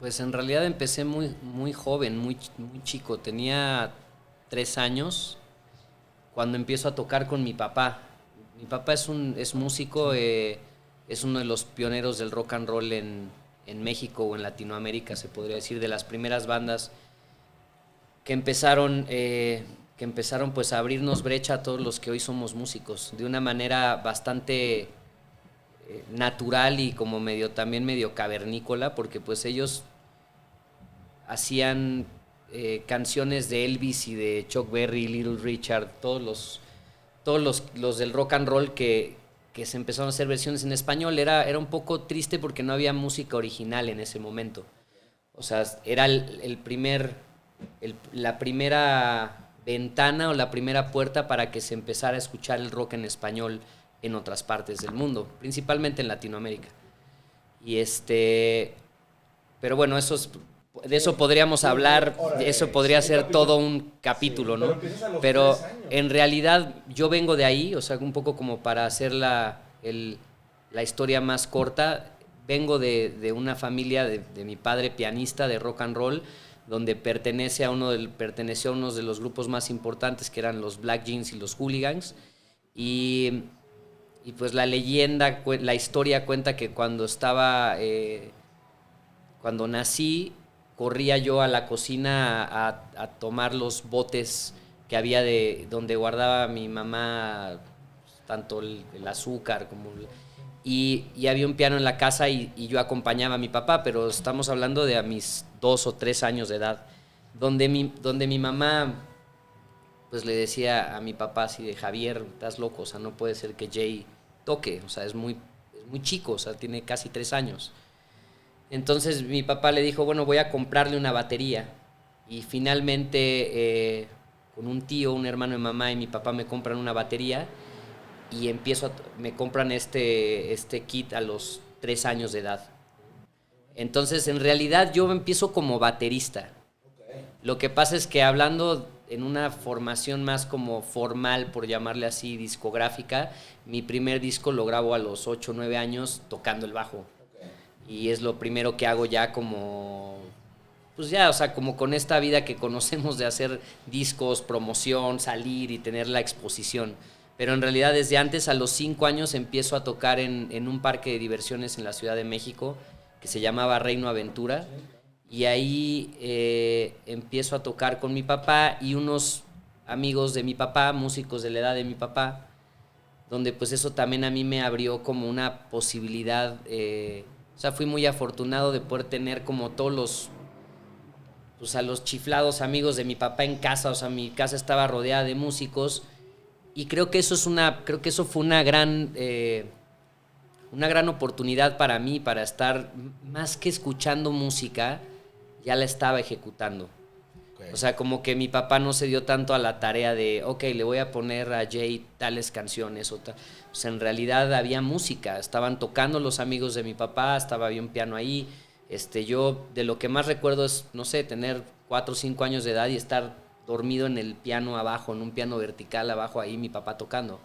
Pues en realidad empecé muy joven, muy chico. Tenía 3 años cuando empiezo a tocar con mi papá. Mi papá es músico, es uno de los pioneros del rock and roll en México o en Latinoamérica, se podría decir, de las primeras bandas que empezaron pues a abrirnos brecha a todos los que hoy somos músicos, de una manera bastante natural y como también medio cavernícola, porque pues ellos hacían canciones de Elvis y de Chuck Berry, Little Richard, todos los del rock and roll que se empezaron a hacer versiones en español. Era un poco triste porque no había música original en ese momento. O sea, era la primera ventana o la primera puerta para que se empezara a escuchar el rock en español en otras partes del mundo, principalmente en Latinoamérica. Y pero bueno, de eso podríamos hablar, eso podría ser todo un capítulo, Pero ¿no? empiezas a los Pero 3 años. en realidad yo vengo de ahí, o sea, un poco como para hacer la historia más corta, vengo de una familia de mi padre pianista de rock and roll, donde perteneció a uno de los grupos más importantes que eran los Black Jeans y los Hooligans. Y, y pues la historia cuenta que cuando nací, corría yo a la cocina a tomar los botes que había de donde guardaba mi mamá tanto el azúcar y había un piano en la casa y yo acompañaba a mi papá, pero estamos hablando de a mis 2 o 3 años de edad, donde mi mamá pues le decía a mi papá así de Javier, estás loco, o sea, no puede ser que Jay toque, o sea, es muy chico, o sea, tiene casi 3 años. Entonces mi papá le dijo, bueno, voy a comprarle una batería. Y finalmente, con un tío, un hermano de mamá y mi papá me compran una batería y me compran este kit a los 3 años de edad. Entonces, en realidad yo empiezo como baterista. Lo que pasa es que hablando en una formación más como formal, por llamarle así, discográfica, mi primer disco lo grabo a los 8 o 9 años tocando el bajo. Y es lo primero que hago ya como, pues ya, o sea, como con esta vida que conocemos de hacer discos, promoción, salir y tener la exposición. Pero en realidad desde antes, a los 5 años, empiezo a tocar en un parque de diversiones en la Ciudad de México que se llamaba Reino Aventura. Y ahí empiezo a tocar con mi papá y unos amigos de mi papá, músicos de la edad de mi papá, donde pues eso también a mí me abrió como una posibilidad, o sea, fui muy afortunado de poder tener como todos pues a los chiflados amigos de mi papá en casa, o sea, mi casa estaba rodeada de músicos y creo que eso fue una gran oportunidad para mí, para estar más que escuchando música, ya la estaba ejecutando. O Okay. sea, como que mi papá no se dio tanto a la tarea de, ok, le voy a poner a Jay tales canciones o tal. Pues en realidad había música, estaban tocando los amigos de mi papá, había un piano ahí. Yo de lo que más recuerdo es, no sé, tener 4 o 5 años de edad y estar dormido en el piano abajo, en un piano vertical abajo ahí, mi papá tocando.